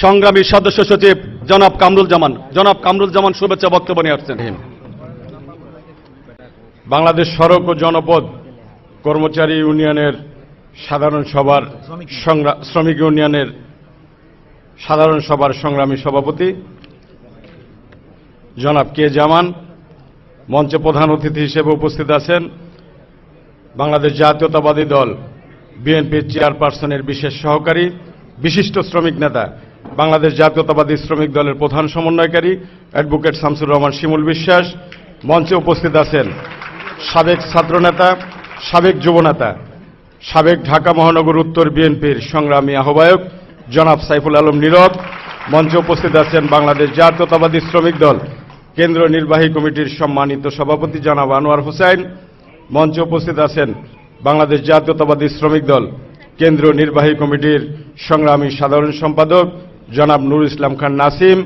সংগ্রামী সদস্য সচিব জনাব কামরুল জামান শুভেচ্ছা বক্তব্য নিয়ে আসছেন। বাংলাদেশ সড়ক ও জনপদ কর্মচারী ইউনিয়নের সাধারণ সভার শ্রমিক ইউনিয়নের সাধারণ সভার সংগ্রামী সভাপতি জনাব কে জামান, মঞ্চে প্রধান অতিথি হিসেবে উপস্থিত আছেন বাংলাদেশ জাতীয়তাবাদী দল বিএনপির চেয়ারপারসনের বিশেষ সহকারী বিশিষ্ট শ্রমিক নেতা, বাংলাদেশ জাতীয়তাবাদী শ্রমিক দলের প্রধান সমন্বয়কারী অ্যাডভোকেট শামসুর রহমান শিমুল বিশ্বাস। মঞ্চে উপস্থিত আছেন সাবেক ছাত্রনেতা, সাবেক যুবনেতা, সাবেক ঢাকা মহানগর উত্তর বিএনপির সংগ্রামী আহ্বায়ক জনাব সাইফুল আলম নীরব। মঞ্চে উপস্থিত আছেন বাংলাদেশ জাতীয়তাবাদী শ্রমিক দল কেন্দ্রীয় নির্বাহী কমিটির সম্মানিত সভাপতি জনাব আনোয়ার হোসেন। মঞ্চে উপস্থিত আছেন বাংলাদেশ জাতীয়তাবাদী শ্রমিক দল কেন্দ্রীয় নির্বাহী কমিটির সংগ্রামী সাধারণ সম্পাদক জনাব নুর ইসলাম খান নাসিম।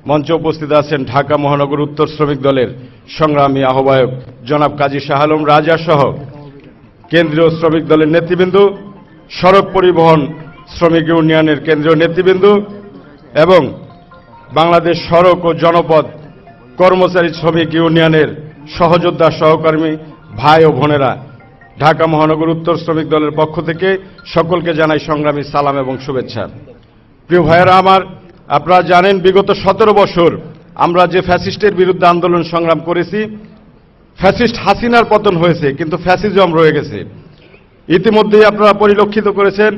মঞ্চে উপস্থিত আছেন ঢাকা মহানগর উত্তর শ্রমিক দলের সংগ্রামী আহ্বায়ক জনাব কাজী শাহ আলম রাজা সহ কেন্দ্রীয় শ্রমিক দলের নেতৃবৃন্দ, সড়ক পরিবহন শ্রমিক ইউনিয়নের কেন্দ্রীয় নেতৃবৃন্দ এবং বাংলাদেশ সড়ক ও জনপদ কর্মচারী শ্রমিক ইউনিয়নের সহযোদ্ধা সহকর্মী ভাই ও বোনেরা, ঢাকা মহানগর উত্তর শ্রমিক দলের পক্ষ থেকে সকলকে জানাই সংগ্রামী সালাম এবং শুভেচ্ছা। প্রিয় ভাইয়েরা আমার, আপনারা জানেন বিগত 17 বছর আমরা যে ফ্যাসিস্টের বিরুদ্ধে আন্দোলন সংগ্রাম করেছি, ফ্যাসিস্ট হাসিনার পতন হয়েছে কিন্তু ফ্যাসিজম রয়ে গেছে। ইতিমধ্যেই আপনারা পরিলক্ষিত করেছেন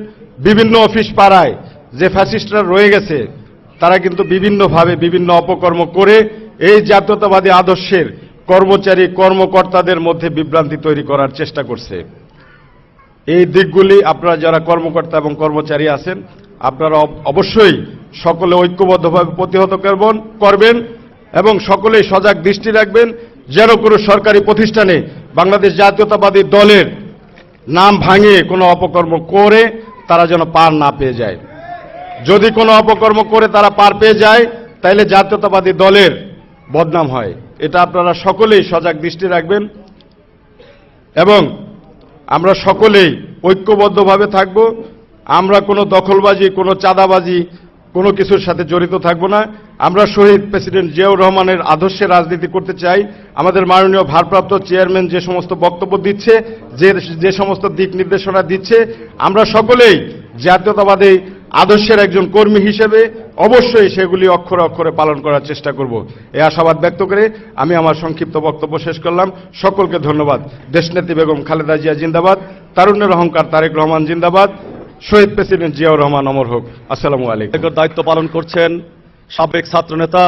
বিভিন্ন অফিস পাড়ায় যে ফ্যাসিস্টরা রয়ে গেছে তারা কিন্তু বিভিন্নভাবে বিভিন্ন অপকর্ম করে এই জাতীয়তাবাদী আদর্শের কর্মচারী কর্মকর্তাদের মধ্যে বিভ্রান্তি তৈরি করার চেষ্টা করছে। এই দিকগুলি আপনারা যারা কর্মকর্তা এবং কর্মচারী আছেন আপনারা অবশ্যই সকলে ঐক্যবদ্ধভাবে প্রতিহত করবেন এবং সকলেই সজাগ দৃষ্টি রাখবেন যেন কোনো সরকারি প্রতিষ্ঠানে বাংলাদেশ জাতীয়তাবাদী দলের নাম ভাঙিয়ে কোনো অপকর্ম করে তারা যেন পার না পেয়ে যায়। যদি কোনো অপকর্ম করে তারা পার পেয়ে যায় তাহলে জাতীয়তাবাদী দলের বদনাম হয়। এটা আপনারা সকলেই সজাগ দৃষ্টি রাখবেন এবং আমরা সকলেই ঐক্যবদ্ধভাবে থাকব। আমরা কোনো দখলবাজি, কোনো চাঁদাবাজি, কোনো কিছুর সাথে জড়িত থাকব না। আমরা শহীদ প্রেসিডেন্ট জিয়াউর রহমানের আদর্শে রাজনীতি করতে চাই। আমাদের মাননীয় ভারপ্রাপ্ত চেয়ারম্যান যে সমস্ত বক্তব্য দিচ্ছে, যে সমস্ত দিক নির্দেশনা দিচ্ছে, আমরা সকলেই জাতীয়তাবাদী আদর্শের একজন কর্মী হিসেবে অবশ্যই সেগুলি অক্ষরে অক্ষরে পালন করার চেষ্টা করব। এই আশাবাদ ব্যক্ত করে আমি আমার সংক্ষিপ্ত বক্তব্য শেষ করলাম। সকলকে ধন্যবাদ। দেশনেত্রী বেগম খালেদা জিয়া জিন্দাবাদ, তারুণ্যের অহংকার তারেক রহমান জিন্দাবাদ, শহীদ প্রেসিডেন্ট জিয়াউর রহমান অমর হোক। আসসালামু আলাইকুম। দায়িত্ব পালন করছেন সাবেক ছাত্রনেতা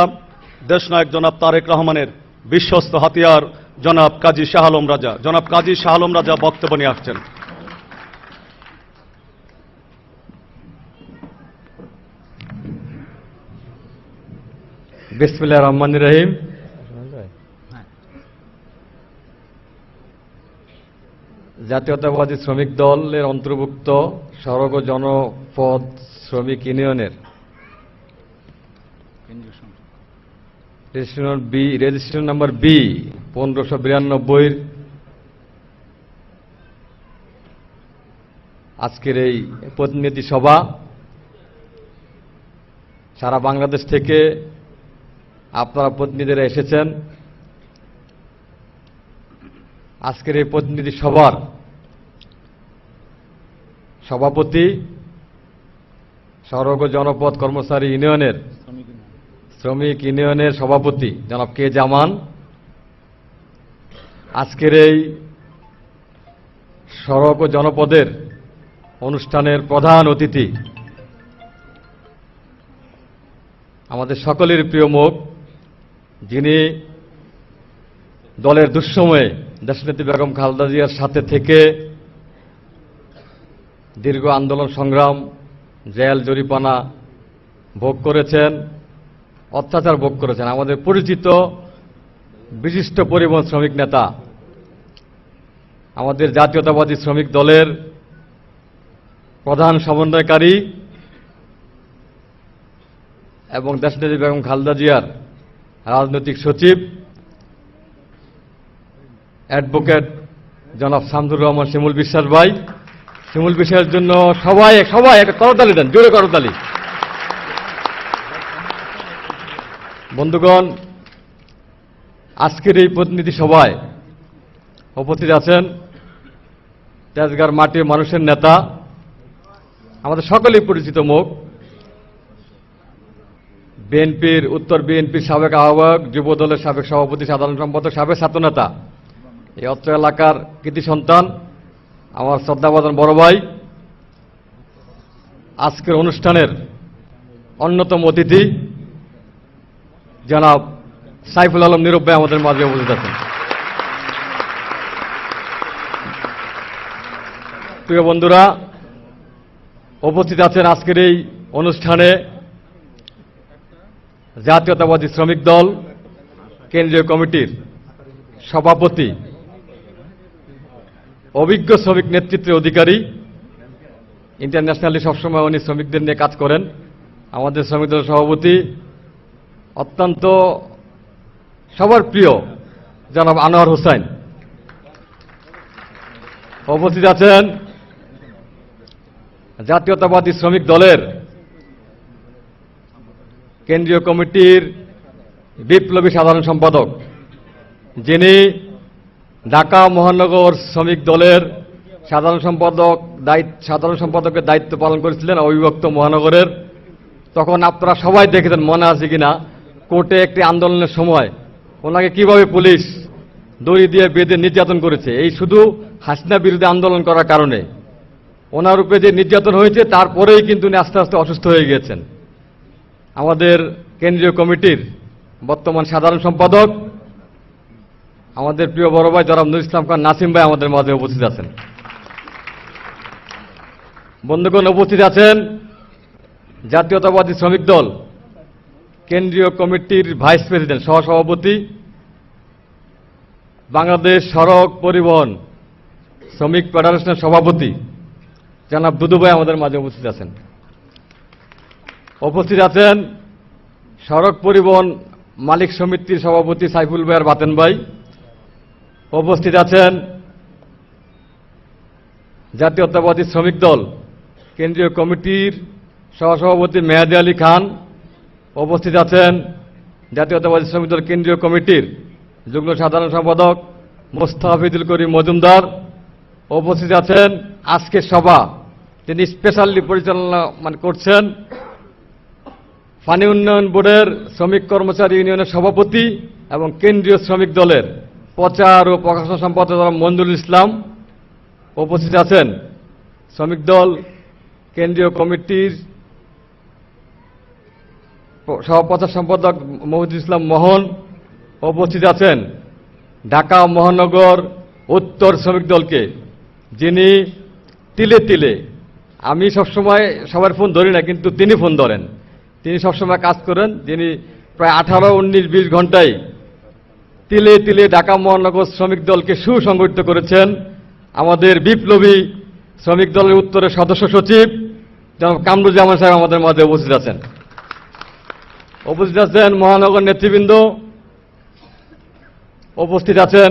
দেশনায়ক জনাব তারেক রহমানের বিশ্বস্ত হাতিয়ার জনাব কাজী শাহ আলম রাজা। জনাব কাজী শাহ আলম রাজা বক্তব্য নিয়ে আসছেন। বিসমিল্লাহির রহমানির রহিম। জাতীয়তাবাদী শ্রমিক দলের অন্তর্ভুক্ত সড়ক ও জনপদ শ্রমিক ইউনিয়নের রেজিস্ট্রেশন নাম্বার বি 1592 আজকের এই প্রতিনিধি সভা সারা বাংলাদেশ থেকে আপনারা প্রতিনিধিরা এসেছেন। আজকের এই প্রতিনিধি সভার সভাপতি সড়ক ও জনপদ কর্মচারী ইউনিয়নের শ্রমিক ইউনিয়নের সভাপতি জনাব কে জামান, আজকের এই সড়ক ও জনপদের অনুষ্ঠানের প্রধান অতিথি আমাদের সকলের প্রিয় মুখ, যিনি দলের দুঃসময়ে দেশনেত্রী বেগম খালেদা জিয়ার সাথে থেকে দীর্ঘ আন্দোলন সংগ্রাম, জেল জরিমানা ভোগ করেছেন, অত্যাচার ভোগ করেছেন, আমাদের পরিচিত বিশিষ্ট পরিবহন শ্রমিক নেতা, আমাদের জাতীয়তাবাদী শ্রমিক দলের প্রধান সমন্বয়কারী এবং দেশনেত্রী বেগম খালেদা জিয়ার রাজনৈতিক সচিব অ্যাডভোকেট জনাব শামসুর রহমান শিমুল বিশ্বাস ভাই। শিমুল বিশ্বাসের জন্য সবাই একটা করতালি দেন, জোরে করতালি। বন্ধুগণ, আজকের এই প্রতিনিধি সভায় উপস্থিত আছেন তেজগাঁর মাটির মানুষের নেতা, আমাদের সকলেই পরিচিত মুখ, বিএনপির উত্তর বিএনপির সাবেক আহ্বায়ক, যুব দলের সাবেক সভাপতি, সাধারণ সম্পাদক, সাবেক ছাত্রনেতা, এই অত্র এলাকার কৃতি সন্তান, আমার শ্রদ্ধাভাজন বড় ভাই, আজকের অনুষ্ঠানের অন্যতম অতিথি জনাব সাইফুল আলম নীরব ভাই আমাদের মাঝে উপস্থিত আছেন। প্রিয় বন্ধুরা, উপস্থিত আছেন আজকের এই অনুষ্ঠানে জাতীয়তাবাদী শ্রমিক দল কেন্দ্রীয় কমিটির সভাপতি, অভিজ্ঞ শ্রমিক নেতৃত্বের অধিকারী, ইন্টারন্যাশনালি সবসময় উনি শ্রমিকদের নিয়ে কাজ করেন, আমাদের শ্রমিক দলের সভাপতি, অত্যন্ত সবার প্রিয় জনাব আনোয়ার হোসেন। উপস্থিত আছেন জাতীয়তাবাদী শ্রমিক দলের কেন্দ্রীয় কমিটির বিপ্লবী সাধারণ সম্পাদক, যিনি ঢাকা মহানগর শ্রমিক দলের সাধারণ সম্পাদকের দায়িত্ব পালন করেছিলেন অবিভক্ত মহানগরের। তখন আপনারা সবাই দেখেছেন, মনে আছে কিনা, কোর্টে একটি আন্দোলনের সময় ওনাকে কিভাবে পুলিশ দড়ি দিয়ে বেঁধে নির্যাতন করেছে। এই শুধু হাসিনা বিরুদ্ধে আন্দোলন করার কারণে ওনার উপরে যে নির্যাতন হয়েছে, তারপরেই কিন্তু উনি আস্তে আস্তে অসুস্থ হয়ে গিয়েছেন। আমাদের কেন্দ্রীয় কমিটির বর্তমান সাধারণ সম্পাদক, আমাদের প্রিয় বড় ভাই জনাব নুরুল ইসলাম খান নাসিম ভাই আমাদের মাঝে উপস্থিত আছেন। বন্ধুগণ, উপস্থিত আছেন জাতীয়তাবাদী শ্রমিক দল কেন্দ্রীয় কমিটির ভাইস প্রেসিডেন্ট, সহসভাপতি, বাংলাদেশ সড়ক পরিবহন শ্রমিক ফেডারেশনের সভাপতি জনাব দুদু ভাই আমাদের মাঝে উপস্থিত আছেন। উপস্থিত আছেন সড়ক পরিবহন মালিক সমিতির সভাপতি সাইফুল ভাই আর বাতেন ভাই। উপস্থিত আছেন জাতীয়তাবাদী শ্রমিক দল কেন্দ্রীয় কমিটির সহসভাপতি মেহেদী আলী খান। উপস্থিত আছেন জাতীয়তাবাদী শ্রমিক দল কেন্দ্রীয় কমিটির যুগ্ম সাধারণ সম্পাদক মোস্তাফিজুল করিম মজুমদার। উপস্থিত আছেন আজকের সভা যিনি স্পেশালি পরিচালনা করছেন, পানি উন্নয়ন বোর্ডের শ্রমিক কর্মচারী ইউনিয়নের সভাপতি এবং কেন্দ্রীয় শ্রমিক দলের প্রচার ও প্রকাশনা সম্পাদক মঞ্জুরুল ইসলাম। উপস্থিত আছেন শ্রমিক দল কেন্দ্রীয় কমিটির সহপ্রচার সম্পাদক মহিদুল ইসলাম মোহন। উপস্থিত আছেন ঢাকা মহানগর উত্তর শ্রমিক দলকে, যিনি তিলে তিলে, আমি সবসময় সবার ফোন ধরি না কিন্তু তিনি ফোন ধরেন, তিনি সবসময় কাজ করেন, যিনি প্রায় 18, 19, 20 ঘন্টায় তিলে তিলে ঢাকা মহানগর শ্রমিক দলকে সুসংগঠিত করেছেন। আমাদের বিপ্লবী শ্রমিক দলের উত্তরের সদস্য সচিব জনাব কামরুজ্জামান সাহেব আমাদের মাঝে উপস্থিত আছেন। উপস্থিত আছেন মহানগর নেতৃবৃন্দ। উপস্থিত আছেন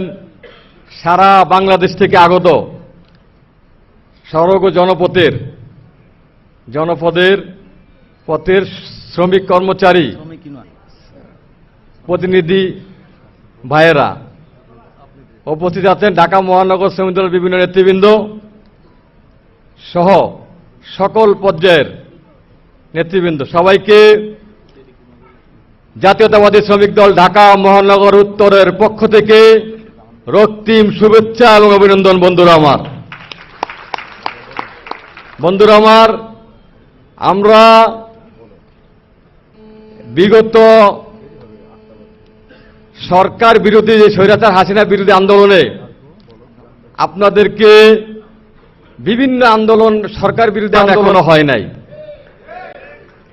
সারা বাংলাদেশ থেকে আগত সড়ক ও পথের শ্রমিক কর্মচারী প্রতিনিধি ভাইয়েরা। উপস্থিত আছেন ঢাকা মহানগর শ্রমিক দলের বিভিন্ন নেতৃবৃন্দ সহ সকল পর্যায়ের নেতৃবৃন্দ। সবাইকে জাতীয়তাবাদী শ্রমিক দল ঢাকা মহানগর উত্তরের পক্ষ থেকে রক্তিম শুভেচ্ছা এবং অভিনন্দন। বন্ধুরা আমার, আমরা বিগত সরকার বিরোধী যে স্বৈরাচার হাসিনা বিরোধী আন্দোলনে আপনাদেরকে বিভিন্ন আন্দোলন, সরকার বিরোধী আন্দোলন হয় নাই।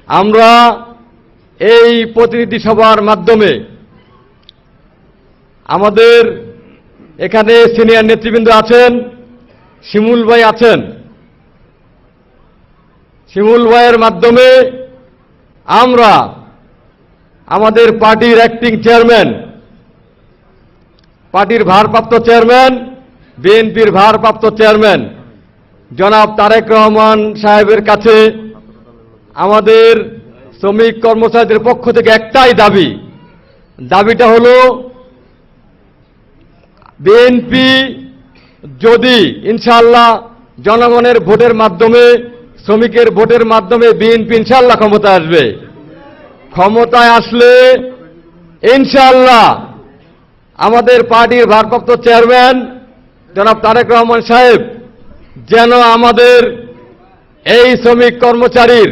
আমরা এই প্রতিনিধি সভার মাধ্যমে আমাদের এখানে সিনিয়র নেতৃবৃন্দ আছেন, শিমুল ভাই আছেন, শিমুল ভাইয়ের মাধ্যমে আমরা আমাদের পার্টির অ্যাক্টিং চেয়ারম্যান, পার্টির ভারপ্রাপ্ত চেয়ারম্যান, বিএনপির ভারপ্রাপ্ত চেয়ারম্যান জনাব তারেক রহমান সাহেবের কাছে আমাদের শ্রমিক কর্মচারীদের পক্ষ থেকে একটাই দাবি, দাবিটা হলো বিএনপি যদি ইনশাআল্লাহ জনগণের ভোটের মাধ্যমে, শ্রমিকের ভোটের মাধ্যমে বিএনপি ইনশাআল্লাহ ক্ষমতায় আসবে, ক্ষমতায় আসলে ইনশাআল্লাহ আমাদের পার্টির ভারপ্রাপ্ত চেয়ারম্যান জনাব তারেক রহমান সাহেব যেন আমাদের এই শ্রমিক কর্মচারীর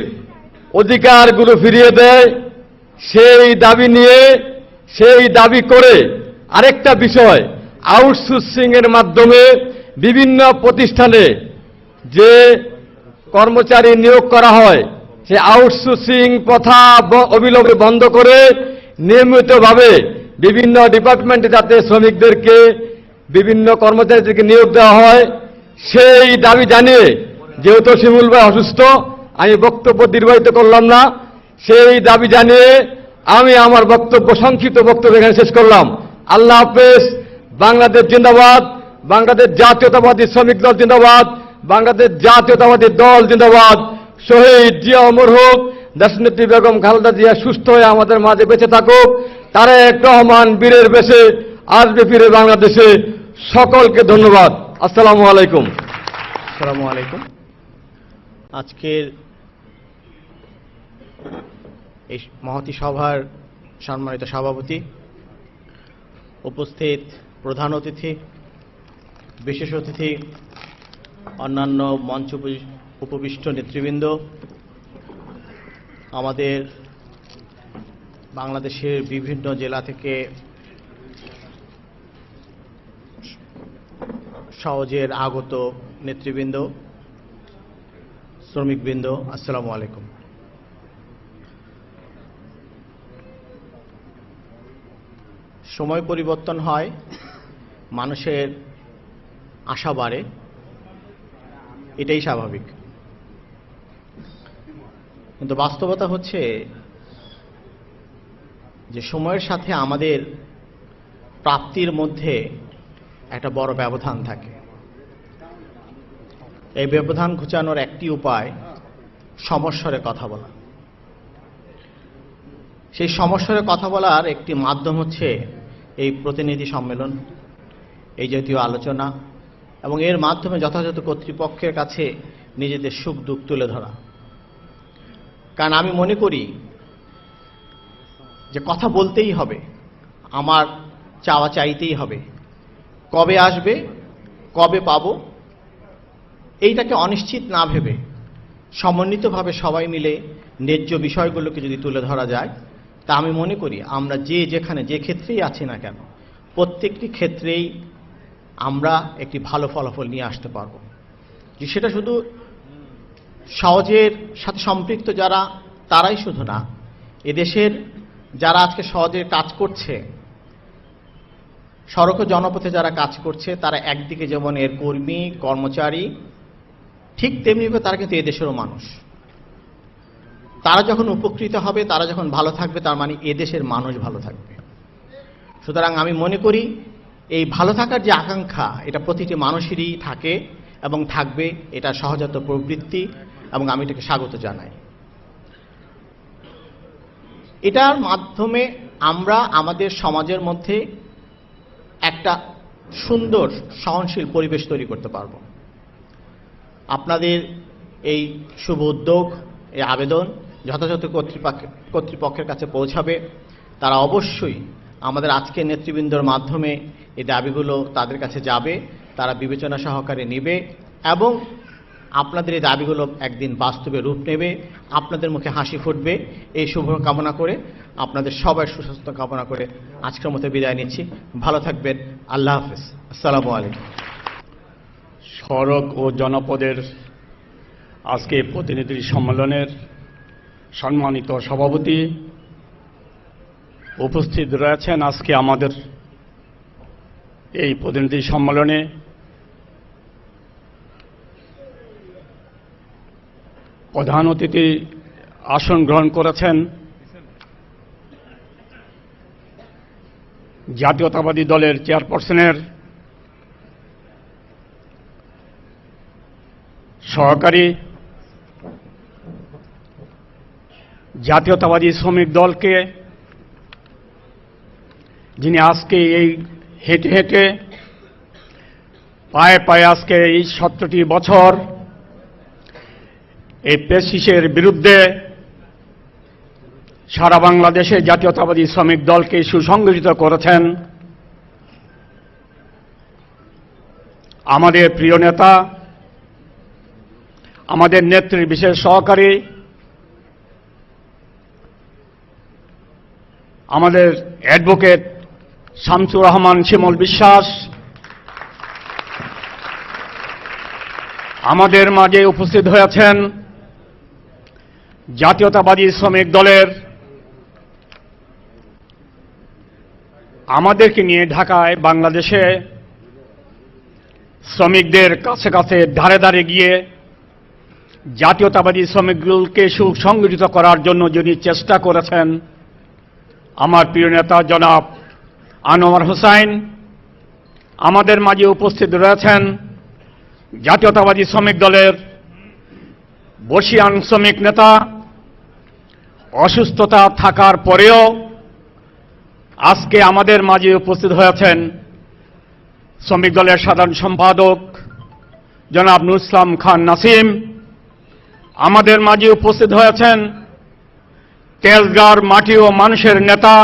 অধিকারগুলো ফিরিয়ে দেয়, সেই দাবি নিয়ে, সেই দাবি করে আরেকটা বিষয়, আউটসোর্সিং এর মাধ্যমে বিভিন্ন প্রতিষ্ঠানে যে কর্মচারী নিয়োগ করা হয়, সে আউটসোর্সিং প্রথা অবিলম্বে বন্ধ করে নিয়মিতভাবে বিভিন্ন ডিপার্টমেন্টে যাতে শ্রমিকদেরকে, বিভিন্ন কর্মচারীদেরকে নিয়োগ দেওয়া হয়, সেই দাবি জানিয়ে, যেহেতু শিমুল ভাই অসুস্থ আমি বক্তব্য দীর্ঘায়িত করলাম না, সেই দাবি জানিয়ে আমি আমার বক্তব্য, সংক্ষিপ্ত বক্তব্য এখানে শেষ করলাম। আল্লাহ হাফেজ। বাংলাদেশ জিন্দাবাদ, বাংলাদেশ জাতীয়তাবাদী শ্রমিক দল জিন্দাবাদ, বাংলাদেশ জাতীয়তাবাদী দল জিন্দাবাদ। শহীদ জিয়া অমর হোক, দেশনেত্রী বেগম খালেদা জিয়া সুস্থ হয়ে আমাদের মাঝে বেঁচে থাকুক, তারেক রহমান বীরের বেশে আসবে ফিরে বাংলাদেশে। সকলকে ধন্যবাদ। আসসালামু আলাইকুম। আসসালামু আলাইকুম। আজকের এই মহতী সভার সম্মানিত সভাপতি, উপস্থিত প্রধান অতিথি, বিশেষ অতিথি, অন্যান্য মঞ্চ উপবিষ্ট নেতৃবৃন্দ, আমাদের বাংলাদেশের বিভিন্ন জেলা থেকে সহজের আগত নেতৃবৃন্দ, শ্রমিকবৃন্দ, আসসালামু আলাইকুম। সময় পরিবর্তন হয়, মানুষের আশা বাড়ে, এটাই স্বাভাবিক। কিন্তু বাস্তবতা হচ্ছে যে সময়ের সাথে আমাদের প্রাপ্তির মধ্যে একটা বড় ব্যবধান থাকে। এই ব্যবধান ঘুচানোর একটি উপায় সমস্বরে কথা বলা। সেই সমস্বরে কথা বলার একটি মাধ্যম হচ্ছে এই প্রতিনিধি সম্মেলন, এই জাতীয় আলোচনা, এবং এর মাধ্যমে যথাযথ কর্তৃপক্ষের কাছে নিজেদের সুখ দুঃখ তুলে ধরা। কারণ আমি মনে করি যে কথা বলতেই হবে, আমার চাওয়া চাইতেই হবে। কবে আসবে, কবে পাবো, এইটাকে অনিশ্চিত না ভেবে সমন্বিতভাবে সবাই মিলে ন্যায্য বিষয়গুলোকে যদি তুলে ধরা যায়, তা আমি মনে করি আমরা যেখানে যে ক্ষেত্রেই আছি না কেন, প্রত্যেকটি ক্ষেত্রেই আমরা একটি ভালো ফলাফল নিয়ে আসতে পারব। যে সেটা শুধু সহজের সাথে সম্পৃক্ত যারা, তারাই শুধু না, এদেশের যারা আজকে সহজে কাজ করছে, সড়ক ও জনপথে যারা কাজ করছে, তারা একদিকে যেমন এর কর্মী, কর্মচারী, ঠিক তেমনিভাবে তারা কিন্তু এদেশেরও মানুষ। তারা যখন উপকৃত হবে, তারা যখন ভালো থাকবে, তার মানে এদেশের মানুষ ভালো থাকবে। সুতরাং আমি মনে করি এই ভালো থাকার যে আকাঙ্ক্ষা, এটা প্রতিটি মানুষেরই থাকে এবং থাকবে, এটা সহজাত প্রবৃত্তি, এবং আমি এটাকে স্বাগত জানাই। এটার মাধ্যমে আমরা আমাদের সমাজের মধ্যে একটা সুন্দর সহনশীল পরিবেশ তৈরি করতে পারব। আপনাদের এই শুভ উদ্যোগ, এই আবেদন যথাযথ কর্তৃপক্ষের কাছে পৌঁছাবে। তারা অবশ্যই আমাদের আজকের নেতৃবৃন্দর মাধ্যমে এই দাবিগুলো তাদের কাছে যাবে, তারা বিবেচনা সহকারে নেবে, এবং আপনাদের এই দাবিগুলো একদিন বাস্তবে রূপ নেবে, আপনাদের মুখে হাসি ফুটবে। এই শুভ কামনা করে, আপনাদের সবার সুস্বাস্থ্য কামনা করে আজকের মতো বিদায় নিচ্ছি। ভালো থাকবেন। আল্লাহ হাফেজ। আসসালামু আলাইকুম। সড়ক ও জনপদের আজকে প্রতিনিধি সম্মেলনের সম্মানিত সভাপতি, উপস্থিত রয়েছেন আজকে আমাদের এই প্রতিনিধি সম্মেলনে প্রধান অতিথি আসন গ্রহণ করেছেন জাতীয়তাবাদী দলের চেয়ারপারসনের সহকারী, জাতীয়তাবাদী শ্রমিক দলকে যিনি আজকে এই হেঁটে হেঁটে পায়ে পায়ে আজকে এই 17টি বছর এই পেশিসের বিরুদ্ধে সারা বাংলাদেশে জাতীয়তাবাদী শ্রমিক দলকে সুসংগঠিত করেছেন আমাদের প্রিয় নেতা, আমাদের নেত্রীর বিশেষ সহকারী, আমাদের অ্যাডভোকেট শামসুর রহমান শিমুল বিশ্বাস, আমাদের মাঝে উপস্থিত হয়েছেন জাতীয়তাবাদী শ্রমিক দলের আমাদেরকে নিয়ে ঢাকায় বাংলাদেশে শ্রমিকদের কাছে কাছে ধারে ধারে গিয়ে জাতীয়তাবাদী শ্রমিকগুলোকে সুসংগঠিত করার জন্য যিনি চেষ্টা করেছেন আমার প্রিয় নেতা জনাব আনোয়ার হোসাইন, আমাদের মাঝে উপস্থিত রয়েছেন জাতীয়তাবাদী শ্রমিক দলের বর্ষিয়ান শ্রমিক নেতা, অসুস্থতা থাকার পরেও আজকে আমাদের মাঝে উপস্থিত হয়েছেন শ্রমিক দলের সাধারণ সম্পাদক জনাব নুরুল ইসলাম খান নাসিম, আমাদের মাঝে উপস্থিত হয়েছেন তেজগাঁর মাটি ও মানুষের নেতা,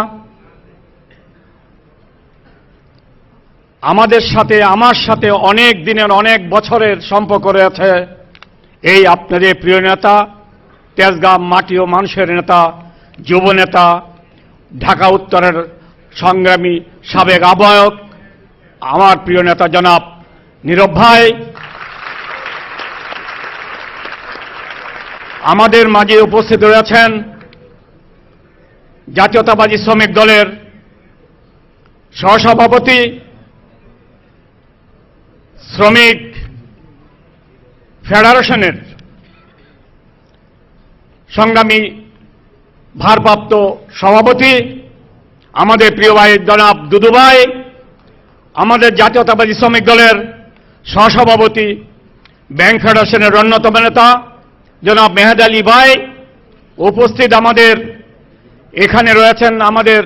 আমাদের সাথে আমার সাথে অনেক দিনের অনেক বছরের সম্পর্ক রয়েছে এই আপনাদের প্রিয় নেতা, তেজগাঁও মাটি ও মানুষের নেতা, যুব নেতা, ঢাকা উত্তরের সংগ্রামী সাবেক আহ্বায়ক আমার প্রিয় নেতা জনাব নীরব ভাই, আমাদের মাঝে উপস্থিত রয়েছেন জাতীয়তাবাদী শ্রমিক দলের সহসভাপতি, শ্রমিক ফেডারেশনের সংগ্রামী ভারপ্রাপ্ত সভাপতি আমাদের প্রিয় ভাই জনাব দুদু ভাই, আমাদের জাতীয়তাবাদী শ্রমিক দলের সহসভাপতি ব্যাংক ফেডারেশনের অন্যতম নেতা জনাব মেহেদ আলী ভাই, উপস্থিত আমাদের এখানে রয়েছেন আমাদের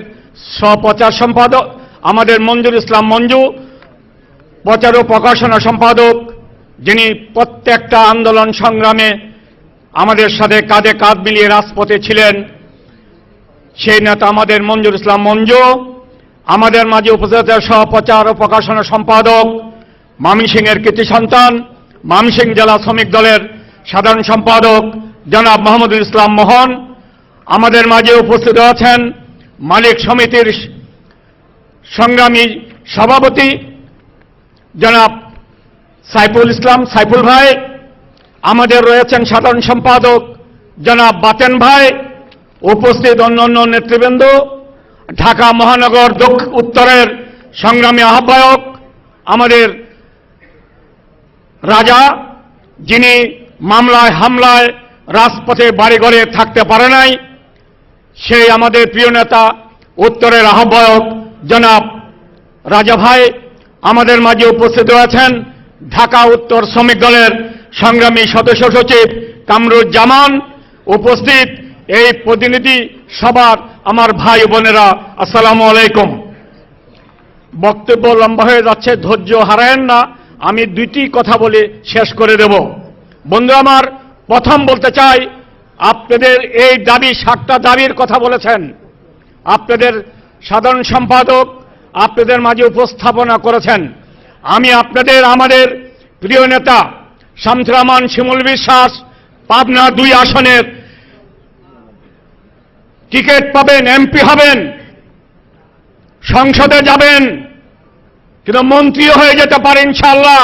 সহপ্রচার সম্পাদক আমাদের মঞ্জুর ইসলাম মঞ্জু, প্রচার ও প্রকাশনা সম্পাদক, যিনি প্রত্যেকটা আন্দোলন সংগ্রামে আমাদের সাথে কাঁধে কাঁধ মিলিয়ে রাজপথে ছিলেন, সেই নেতা আমাদের মঞ্জুর ইসলাম মঞ্জু, আমাদের মাঝে উপস্থিত সহপ্রচার ও প্রকাশনা সম্পাদক ময়মনসিংহের কৃতি সন্তান, ময়মনসিংহ জেলা শ্রমিক দলের সাধারণ সম্পাদক জনাব মোহাম্মদুল ইসলাম মোহন, আমাদের মাঝে উপস্থিত আছেন মালিক সমিতির সংগ্রামী সভাপতি জনাব সাইফুল ইসলাম সাইফুল ভাই, আমাদের রয়েছেন সাধারণ সম্পাদক জনাব বাতেন ভাই, উপস্থিত অন্যান্য নেতৃবৃন্দ, ঢাকা মহানগর উত্তরের সংগ্রামী আহ্বায়ক আমাদের রাজা, যিনি মামলায় হামলায় রাজপথে বাড়িঘরে থাকতে পারে নাই, সেই আমাদের প্রিয় নেতা উত্তরের আহ্বায়ক জনাব রাজা ভাই, আমাদের মাঝে উপস্থিত রয়েছেন ঢাকা উত্তর শ্রমিক দলের সংগ্রামী সদস্য সচিব কামরুজ্জামান, উপস্থিত এই প্রতিনিধি সভার আমার ভাই বোনেরা, আসসালামু আলাইকুম। বক্তব্য লম্বা হয়ে যাচ্ছে, ধৈর্য হারায়েন না, আমি দুইটি কথা বলে শেষ করে দেব। বন্ধু আমার, প্রথম বলতে চাই, আপনাদের এই দাবি 7টা দাবির কথা বলেছেন, আপনাদের সাধারণ সম্পাদক আপনাদের মাঝে উপস্থাপনা করেছেন। আমি আপনাদের আমাদের প্রিয় নেতা শামসুর রহমান শিমুল বিশ্বাস পাবনা 2 আসনের টিকিট পাবেন, এমপি হবেন, সংসদে যাবেন, কিন্তু মন্ত্রীও হয়ে যেতে পারে ইনশাআল্লাহ।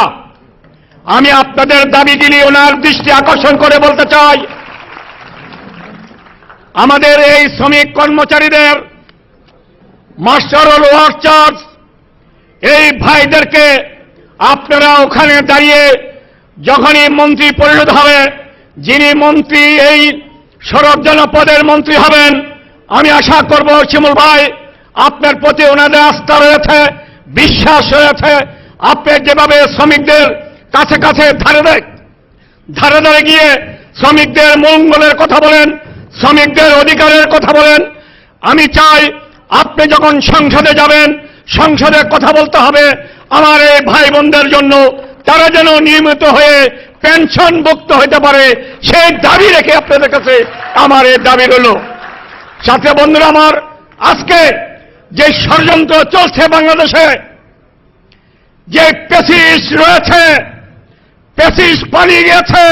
আমি আপনাদের দাবিগুলি ওনার দৃষ্টি আকর্ষণ করে বলতে চাই, আমাদের এই শ্রমিক কর্মচারীদের মাস্টার ও লোয়ার চার্জ এই ভাইদেরকে আপনারা ওখানে দাঁড়িয়ে যখনই মন্ত্রী পরিণত হবে, যিনি মন্ত্রী এই সড়ক জনপদের মন্ত্রী হবেন, আমি আশা করব শিমুল ভাই আপনার প্রতি ওনাদের আস্থা রয়েছে, বিশ্বাস রয়েছে, আপনি যেভাবে শ্রমিকদের কাছে কাছে ধারে ধারে গিয়ে শ্রমিকদের মঙ্গলের কথা বলেন, শ্রমিকদের অধিকারের কথা বলেন, আমি চাই আপনি যখন সংসদে যাবেন সংসদে কথা বলতে হবে আমার এই ভাই বোনদের জন্য, তারা যেন নিয়মিত হয়ে পেনশনভুক্ত হতে পারে, সেই দাবি রেখে আপনাদের কাছে আমার এই দাবি রইল। সাথে বন্ধুরা আমার, আজকে যে ষড়যন্ত্র চলছে বাংলাদেশে, যে পেসিস রয়েছে, পেসিস পালিয়ে গেছে,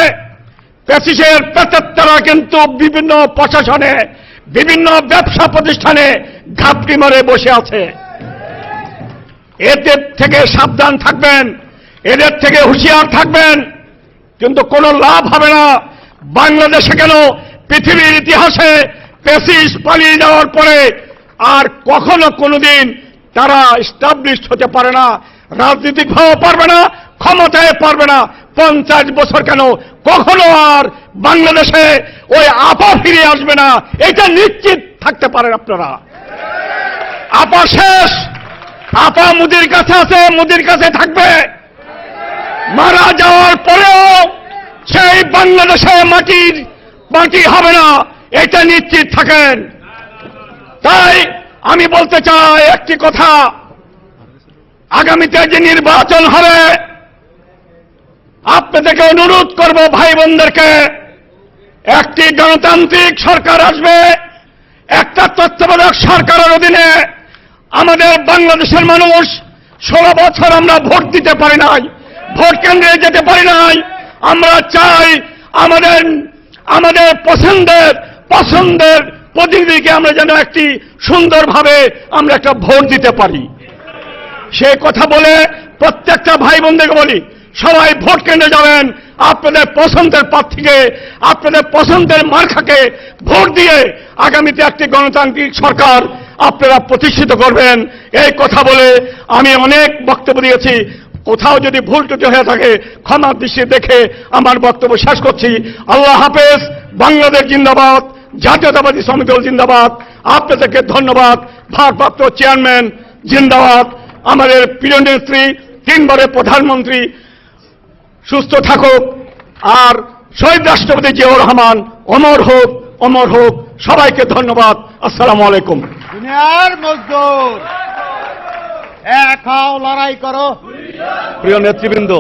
পেসিসের প্রেতাত্মারা কিন্তু বিভিন্ন প্রশাসনে, বিভিন্ন ব্যবসা প্রতিষ্ঠানে ঘাপটি মারে বসে আছে। এদের থেকে সাবধান থাকবেন, এদের থেকে হুঁশিয়ার থাকবেন, কিন্তু কোনো লাভ হবে না। বাংলাদেশে কেন, পৃথিবীর ইতিহাসে পেসিস পালিয়ে যাওয়ার পরে আর কখনো কোনোদিন তারা এস্টাবলিশড হতে পারে না, রাজনীতিকভাবে পারবে না, ক্ষমতায় পারবে না। 50 বছর কেন, কখনো আর বাংলাদেশে ওই আপা ফিরে আসবে না, এটা নিশ্চিত থাকতে পারেন আপনারা। আপা শেষ, আপা মোদির কাছে আছে, মোদির কাছে থাকবে। মারা যাওয়ার পরেও সেই বাংলাদেশে মাটি হবে না, এটা নিশ্চিত থাকেন। তাই আমি বলতে চাই একটি কথা, আগামীতে যে নির্বাচন হবে, আপনাদেরকে অনুরোধ করব ভাই বোনদেরকে, একটি গণতান্ত্রিক সরকার আসবে, একটা তত্ত্বাবধায়ক সরকারের অধীনে। আমাদের বাংলাদেশের মানুষ 16 বছর আমরা ভোট দিতে পারি নাই, ভোট কেন্দ্রে যেতে পারি নাই। আমরা চাই আমাদের পছন্দের প্রতিনিধিকে আমরা যেন একটি সুন্দরভাবে আমরা একটা ভোট দিতে পারি। সেই কথা বলে প্রত্যেকটা ভাই বোনদেরকে বলি, সবাই ভোট কেন্দ্রে যাবেন, আপনাদের পছন্দের প্রার্থীকে, আপনাদের পছন্দের মার্কাকে ভোট দিয়ে আগামীতে একটি গণতান্ত্রিক সরকার আপনারা প্রতিষ্ঠিত করবেন। এই কথা বলে আমি অনেক বক্তব্য দিয়েছি, কোথাও যদি ভুল ত্রুটি হয়ে থাকে ক্ষমার দৃষ্টি দেখে আমার বক্তব্য শেষ করছি। আল্লাহ হাফেজ। বাংলাদেশ জিন্দাবাদ, জাতীয়তাবাদী শ্রমিক দল জিন্দাবাদ। আপনাদেরকে ধন্যবাদ। ভারপ্রাপ্ত চেয়ারম্যান জিন্দাবাদ। আমাদের প্রিয় নেত্রী, 3 বারের প্রধানমন্ত্রী সুস্থ থাকুক, আর শহীদ রাষ্ট্রপতি জিয়াউর রহমান অমর হোক, অমর হোক। সবাইকে ধন্যবাদ। আসসালামু আলাইকুম। দুনিয়ার মজদুর এক হও, লড়াই করো। প্রিয় নেতৃবৃন্দ,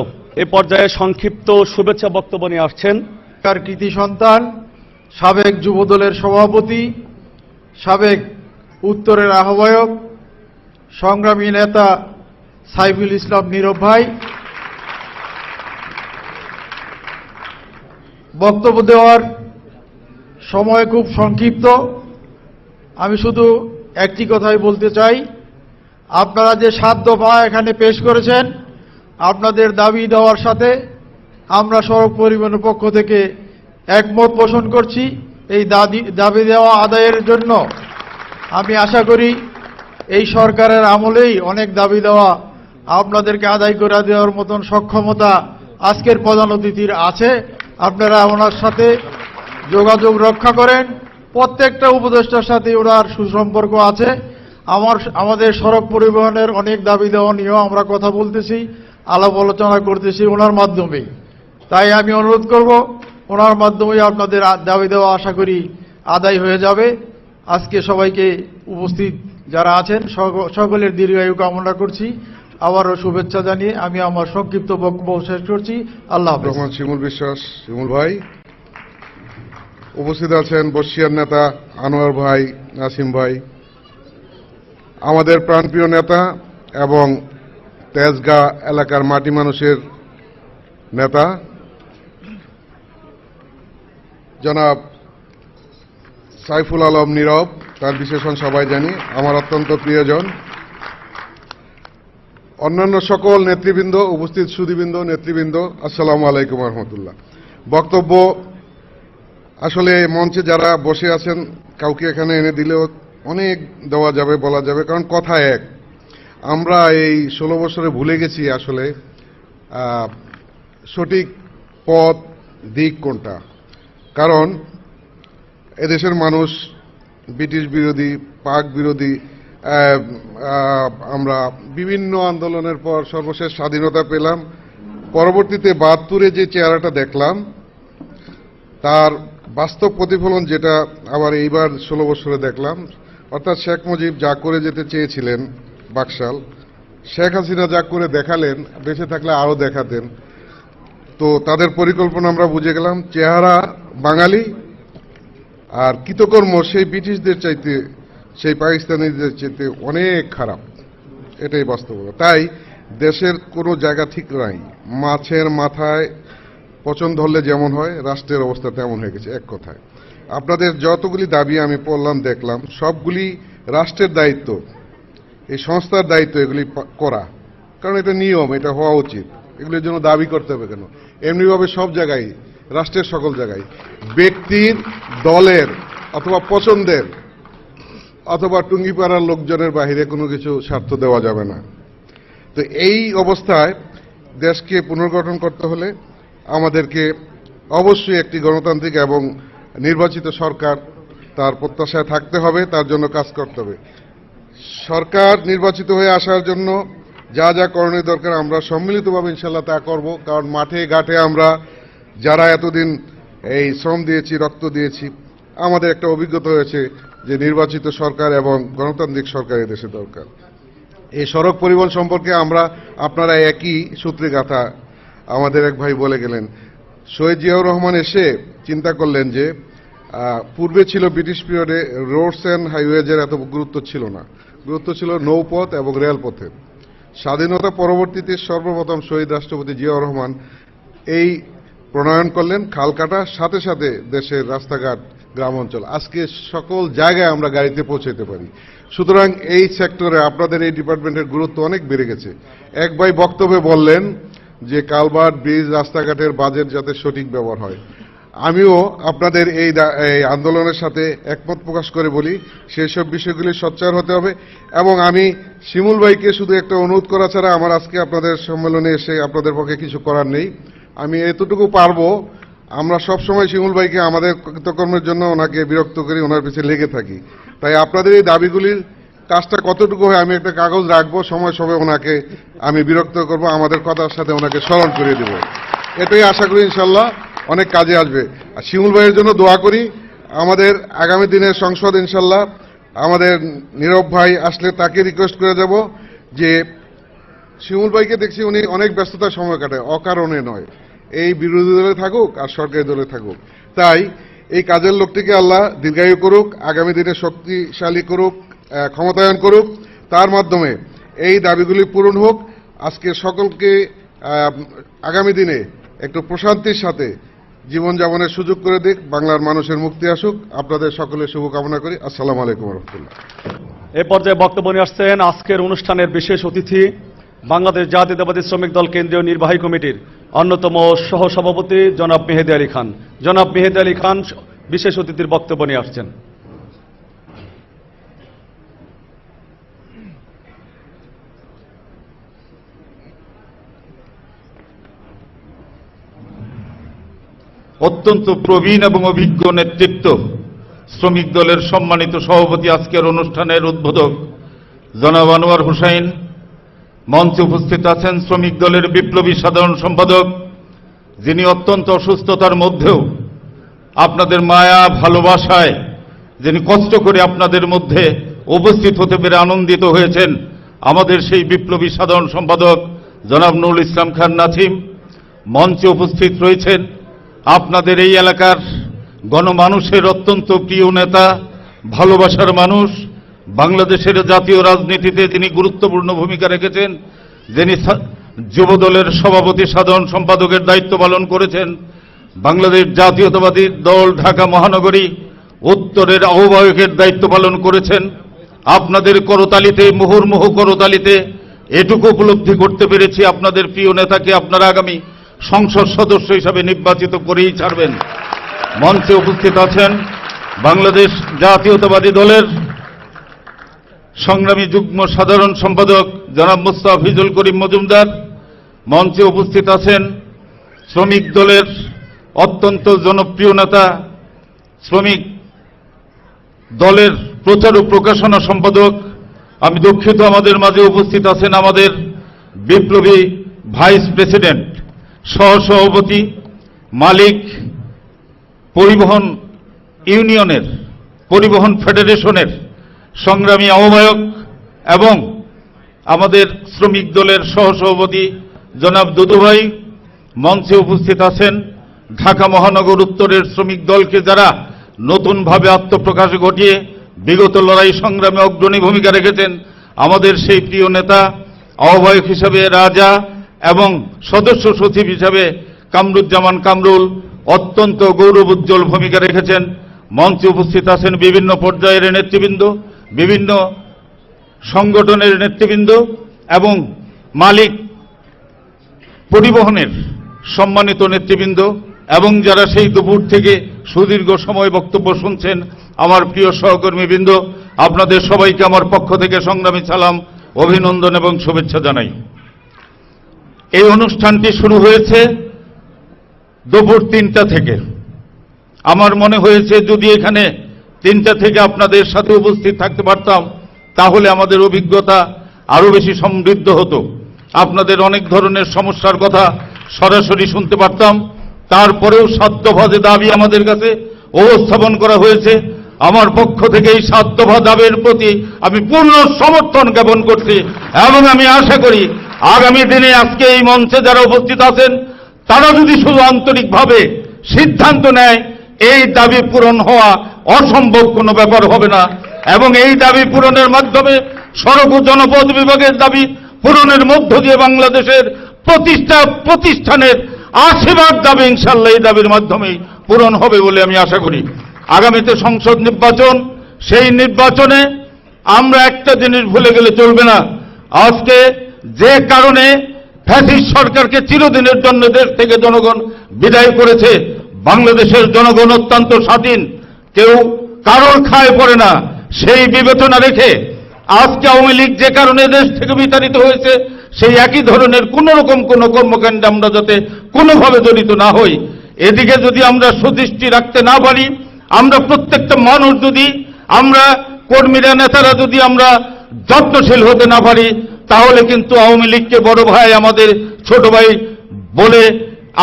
এ পর্যায়ে সংক্ষিপ্ত শুভেচ্ছা বক্তব্য নিয়ে আসছেন তার কৃতি সন্তান, সাবেক যুবদলের সভাপতি, সাবেক উত্তরের আহ্বায়ক, সংগ্রামী নেতা সাইফুল ইসলাম নীরব ভাই। বক্তব্য দেওয়ার সময় খুব সংক্ষিপ্ত, আমি শুধু একটি কথাই বলতে চাই। আপনারা যে 7 দফা এখানে পেশ করেছেন, আপনাদের দাবি দেওয়ার সাথে আমরা সড়ক পরিবহনের পক্ষ থেকে একমত পোষণ করছি। এই দাবি দেওয়া আদায়ের জন্য আমি আশা করি এই সরকারের আমলেই অনেক দাবি দেওয়া আপনাদেরকে আদায় করে দেওয়ার মতন সক্ষমতা আজকের প্রধান অতিথির আছে। আপনারা ওনার সাথে যোগাযোগ রক্ষা করেন। প্রত্যেকটা উপদেষ্টার সাথে ওনার সুসম্পর্ক আছে। আমাদের সড়ক পরিবহনের অনেক দাবি দেওয়া নিয়েও আমরা কথা বলতেছি, আলাপ আলোচনা করতেছি ওনার মাধ্যমেই। তাই আমি অনুরোধ করব, ওনার মাধ্যমেই আপনাদের দাবি দেওয়া আশা করি আদায় হয়ে যাবে। আজকে সবাইকে উপস্থিত যারা আছেন সকলের দীর্ঘায়ু কামনা করছি। আবারও শুভেচ্ছা জানিয়ে আমি আমার সংক্ষিপ্ত বক্তব্য শেষ করছি। আল্লাহ হাফেজ। রহমান শিমুল বিশ্বাস, শিমুল ভাই। উপস্থিত আছেন বর্ষিয়ার নেতা আনোয়ার ভাই, নাসিম ভাই, আমাদের প্রাণপ্রিয় নেতা এবং তেজগাঁ এলাকার মাটি মানুষের নেতা জনাব সাইফুল আলম নীরব, তার বিশেষণ সবাই জানি, আমার অত্যন্ত প্রিয়জন। অন্যান্য সকল নেতৃবৃন্দ, উপস্থিত সুধীবৃন্দ, নেতৃবৃন্দ, আসসালামু আলাইকুম রহমতুল্লাহ। বক্তব্য আসলে মঞ্চে যারা বসে আছেন কাউকে এখানে এনে দিলেও অনেক দেওয়া যাবে, বলা যাবে, কারণ কথা এক। আমরা এই 16 বছরে ভুলে গেছি আসলে সঠিক পথ দিক কোনটা। কারণ এদেশের মানুষ ব্রিটিশ বিরোধী, পাক বিরোধী, আমরা বিভিন্ন আন্দোলনের পর সর্বশেষ স্বাধীনতা পেলাম। পরবর্তীতে 72-এ যে চেহারাটা দেখলাম তার বাস্তব প্রতিফলন যেটা আবার এইবার 16 বছরে দেখলাম, অর্থাৎ শেখ মুজিব যা করে যেতে চেয়েছিলেন বাকশাল। শেখ হাসিনা যা করে দেখালেন, বেঁচে থাকলে আরো দেখাতেন। তো তাদের পরিকল্পনা আমরা বুঝে গেলাম। চেহারা বাঙালি, আর কৃতকর্ম সেই ব্রিটিশদের চাইতে, সেই পাকিস্তানিদের চাইতে অনেক খারাপ। এটাই বাস্তবতা। তাই দেশের কোনো জায়গা ঠিক নাই। মাছের মাথায় পচন ধরলে যেমন হয়, রাষ্ট্রের অবস্থা তেমন হয়ে গেছে। এক কথায় আপনাদের যতগুলি দাবি আমি পড়লাম, দেখলাম, সবগুলি রাষ্ট্রের দায়িত্ব, এই সংস্থার দায়িত্ব এগুলি করা। কারণ এটা নিয়ম, এটা হওয়া উচিত। এগুলির জন্য দাবি করতে হবে কেন? এমনিভাবে সব জায়গায়, রাষ্ট্রের সকল জায়গায় ব্যক্তির, দলের অথবা পছন্দের অথবা টুঙ্গিপাড়ার লোকজনের বাহিরে কোনো কিছু স্বার্থ দেওয়া যাবে না। তো এই অবস্থায় দেশকে পুনর্গঠন করতে হলে আমাদেরকে অবশ্যই একটি গণতান্ত্রিক এবং নির্বাচিত সরকার তার প্রত্যাশায় থাকতে হবে, তার জন্য কাজ করতে হবে। সরকার নির্বাচিত হয়ে আসার জন্য যা যা করণীয় দরকার আমরা সম্মিলিতভাবে ইনশাল্লাহ তা করব। কারণ মাঠে ঘাটে আমরা যারা এতদিন এই শ্রম দিয়েছি, রক্ত দিয়েছি, আমাদের একটা অভিজ্ঞতা হয়েছে যে নির্বাচিত সরকার এবং গণতান্ত্রিক সরকার এদেশে দরকার। এই সড়ক পরিবহন সম্পর্কে আপনারা একই সূত্রে গাথা। আমাদের এক ভাই বলে গেলেন, শহীদ জিয়াউর রহমান এসে চিন্তা করলেন যে পূর্বে ছিল ব্রিটিশ পিরিয়ডে রোডস অ্যান্ড হাইওয়েজের এত গুরুত্ব ছিল না, গুরুত্ব ছিল নৌপথ এবং রেলপথের। স্বাধীনতা পরবর্তীতে সর্বপ্রথম শহীদ রাষ্ট্রপতি জিয়াউর রহমান এই প্রণয়ন করলেন, খাল কাটার সাথে সাথে দেশের রাস্তাঘাট, গ্রাম অঞ্চল, আজকে সকল জায়গায় আমরা গাড়িতে পৌঁছাতে পারি। সুতরাং এই সেক্টরে আপনাদের এই ডিপার্টমেন্টের গুরুত্ব অনেক বেড়ে গেছে। এক ভাই বক্তব্যে বললেন যে কালভার্ট, ব্রিজ, রাস্তাঘাটের বাজেট যাতে সঠিক ব্যবহার হয়। আমিও আপনাদের এই আন্দোলনের সাথে একমত প্রকাশ করে বলি, সেই সব বিষয়গুলি সোচ্চার হতে হবে। এবং আমি শিমুল ভাইকে শুধু একটা অনুরোধ করা ছাড়া আমার আজকে আপনাদের সম্মেলনে এসে আপনাদের পক্ষে কিছু করার নেই। আমি এতটুকু পারবো, আমরা সবসময় শিমুল ভাইকে আমাদের কৃতকর্মের জন্য ওনাকে বিরক্ত করি, ওনার পিছিয়ে লেগে থাকি। তাই আপনাদের এই দাবিগুলির কাজটা কতটুকু হয় আমি একটা কাগজ রাখবো, সময় সময় ওনাকে আমি বিরক্ত করব, আমাদের কথার সাথে ওনাকে স্মরণ করিয়ে দেব। এটাই আশা করি ইনশাল্লাহ অনেক কাজে আসবে। আর শিমুল ভাইয়ের জন্য দোয়া করি। আমাদের আগামী দিনের সংসদ ইনশাল্লাহ আমাদের নীরব ভাই আসলে তাকে রিকোয়েস্ট করে যাব যে শিমুল ভাইকে দেখছি উনি অনেক ব্যস্ততার সময় কাটায়, অকারণে নয়। এই বিরোধী দলে থাকুক আর সরকারি দলে থাকুক, তাই এই কাজের লোকটিকে আল্লাহ দীর্ঘায়ু করুক, আগামী দিনে শক্তিশালী করুক, ক্ষমতায়ন করুক, তার মাধ্যমে এই দাবিগুলি পূরণ হোক। আজকে সকলকে আগামী দিনে একটু প্রশান্তির সাথে জীবনযাপনের সুযোগ করে দিক, বাংলার মানুষের মুক্তি আসুক। আপনাদের সকলের শুভকামনা করি। আসসালামু আলাইকুম রহমতুল্লাহ। এ পর্যায়ে বক্তব্য নিয়ে আসছেন আজকের অনুষ্ঠানের বিশেষ অতিথি, বাংলাদেশ জাতীয়তাবাদী শ্রমিক দল কেন্দ্রীয় নির্বাহী কমিটির অন্যতম সহসভাপতি জনাব মেহেদী আলী খান। জনাব মেহেদী আলী খান বিশেষ অতিথির বক্তব্য নিয়ে আসছেন। অত্যন্ত প্রবীণ এবং অভিজ্ঞ নেতৃত্ব, শ্রমিক দলের সম্মানিত সভাপতি, আজকের অনুষ্ঠানের উদ্বোধক জনাব আনোয়ার হোসাইন, মঞ্চে উপস্থিত আছেন শ্রমিক দলের বিপ্লবী সাধারণ সম্পাদক, যিনি অত্যন্ত অসুস্থতার মধ্যেও আপনাদের মায়া ভালোবাসায় যিনি কষ্ট করে আপনাদের মধ্যে উপস্থিত হতে পেরে আনন্দিত হয়েছেন, আমাদের সেই বিপ্লবী সাধারণ সম্পাদক জনাব নুরুল ইসলাম খান নাছিম। মঞ্চে উপস্থিত রয়েছেন আপনাদের এই এলাকার গণমানুষের অত্যন্ত প্রিয় নেতা, ভালোবাসার মানুষ, বাংলাদেশের জাতীয় রাজনীতিতে তিনি গুরুত্বপূর্ণ ভূমিকা রেখেছেন, যিনি যুবদলের সভাপতি সাধারণ সম্পাদকের দায়িত্ব পালন করেছেন, বাংলাদেশ জাতীয়তাবাদী দল ঢাকা মহানগরী উত্তরের আহ্বায়কের দায়িত্ব পালন করেছেন। আপনাদের করতালিতে, মুহুর্মুহু করতালিতে এটুকু উপলব্ধি করতে পেরেছি আপনাদের প্রিয় নেতাকে আপনারা আগামী সংসদ সদস্য হিসাবে নির্বাচিত করেই ছাড়বেন। মঞ্চে উপস্থিত আছেন বাংলাদেশ জাতীয়তাবাদী দলের সংগ্রামী যুগ্ম সাধারণ সম্পাদক জনাব মুস্তাফিজুল করিম মজুমদার। মঞ্চে উপস্থিত আছেন শ্রমিক দলের অত্যন্ত জনপ্রিয় নেতা, শ্রমিক দলের প্রচার ও প্রকাশনা সম্পাদক, আমি দুঃখিত, আমাদের মাঝে উপস্থিত আছেন আমাদের বিপ্লবী ভাইস প্রেসিডেন্ট, সহসভাপতি, মালিক, পরিবহন ইউনিয়নের, পরিবহন ফেডারেশনের সংগ্রামী আহ্বায়ক এবং আমাদের শ্রমিক দলের সহসভাপতি জনাব দুদুভাই, মঞ্চে উপস্থিত আছেন ঢাকা মহানগর উত্তরের শ্রমিক দলকে যারা নতুনভাবে আত্মপ্রকাশ ঘটিয়ে বিগত লড়াই সংগ্রামে অগ্রণী ভূমিকা রেখেছেন, আমাদের সেই প্রিয় নেতা আহ্বায়ক হিসাবে রাজা এবং সদস্য সচিব হিসাবে কামরুজ্জামান কামরুল অত্যন্ত গৌরবোজ্জ্বল ভূমিকা রেখেছেন। মঞ্চে উপস্থিত আছেন বিভিন্ন পর্যায়ের নেতৃবৃন্দ, বিভিন্ন সংগঠনের নেতৃবৃন্দ এবং মালিক পরিবহনের সম্মানিত নেতৃবৃন্দ এবং যারা সেই দুপুর থেকে সুদীর্ঘ সময় বক্তব্য শুনছেন, আমার প্রিয় সহকর্মীবৃন্দ, আপনাদের সবাইকে আমার পক্ষ থেকে সংগ্রামী সালাম, অভিনন্দন এবং শুভেচ্ছা জানাই। এই অনুষ্ঠানটি শুরু হয়েছে দুপুর 3টা থেকে। আমার মনে হয়েছে যদি এখানে 3টা থেকে আপনাদের সাথে উপস্থিত থাকতে পারতাম তাহলে আমাদের অভিজ্ঞতা আরো বেশি সমৃদ্ধ হতো। আপনাদের অনেক ধরনের সমস্যার কথা সরাসরি শুনতে পারতাম। তারপরেও 7 দফা যে দাবি আমাদের কাছে উপস্থাপন করা হয়েছে, আমার পক্ষ থেকে এই 7 দফা দাবির প্রতি আমি পূর্ণ সমর্থন জ্ঞাপন করছি এবং আমি আশা করি আগামী দিনে আজকে এই মঞ্চে যারা উপস্থিত আছেন তারা যদি শুধু আন্তরিকভাবে সিদ্ধান্ত নেয়, এই দাবি পূরণ হওয়া অসম্ভব কোনো ব্যাপার হবে না এবং এই দাবি পূরণের মাধ্যমে সড়ক ও জনপথ বিভাগের দাবি পূরণের মধ্য দিয়ে বাংলাদেশের প্রতিষ্ঠানের 80% দাবি ইনশাআল্লাহ এই দাবির মাধ্যমেই পূরণ হবে বলে আমি আশা করি। আগামীতে সংসদ নির্বাচন, সেই নির্বাচনে আমরা একটা জিনিস ভুলে গেলে চলবে না। আজকে যে কারণে ফ্যাসিস্ট সরকারকে চিরদিনের জন্য দেশ থেকে জনগণ বিদায় করেছে, বাংলাদেশের জনগণ অত্যন্ত স্বাধীন, কেউ কারোর খায় পড়ে না, সেই বিবেচনা রেখে আজকে আওয়ামী লীগ যে কারণে দেশ থেকে বিতাড়িত হয়েছে, সেই একই ধরনের কোন রকম কোন কর্মকাণ্ডে আমরা যাতে কোনোভাবে জড়িত না হই, এদিকে যদি আমরা সুদৃষ্টি রাখতে না পারি, আমরা প্রত্যেকটা মানুষ যদি, আমরা কর্মীরা নেতারা যদি আমরা যত্নশীল হতে না পারি, তাহলে কিন্তু আওয়ামী লীগকে বড় ভাই, আমাদের ছোট ভাই বলে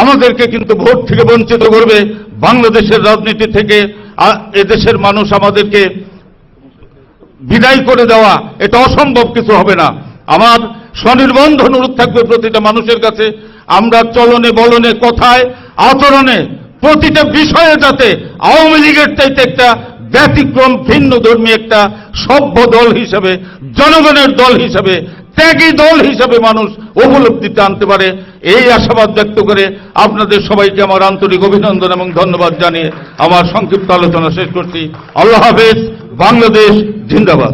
আমাদেরকে কিন্তু ভোট থেকে বঞ্চিত করবে। বাংলাদেশের রাজনীতি থেকে এদেশের মানুষ আমাদেরকে বিদায় করে দেওয়া, এটা অসম্ভব কিছু হবে না। আমার স্বনির্বন্ধ অনুরোধ থাকবে প্রতিটা মানুষের কাছে, আমরা চলনে বলনে কথায় আচরণে প্রতিটা বিষয়ে যাতে আওয়ামী লীগের চাইতে একটা ব্যতিক্রম ভিন্ন ধর্মী একটা সভ্য দল হিসেবে, জনগণের দল হিসেবে, ত্যাগী দল হিসেবে মানুষ উপলব্ধিতে আনতে পারে, এই আশাবাদ ব্যক্ত করে আপনাদের সবাইকে আমার আন্তরিক অভিনন্দন এবং ধন্যবাদ জানিয়ে আমার সংক্ষিপ্ত আলোচনা শেষ করছি। আল্লাহ হাফেজ। বাংলাদেশ জিন্দাবাদ।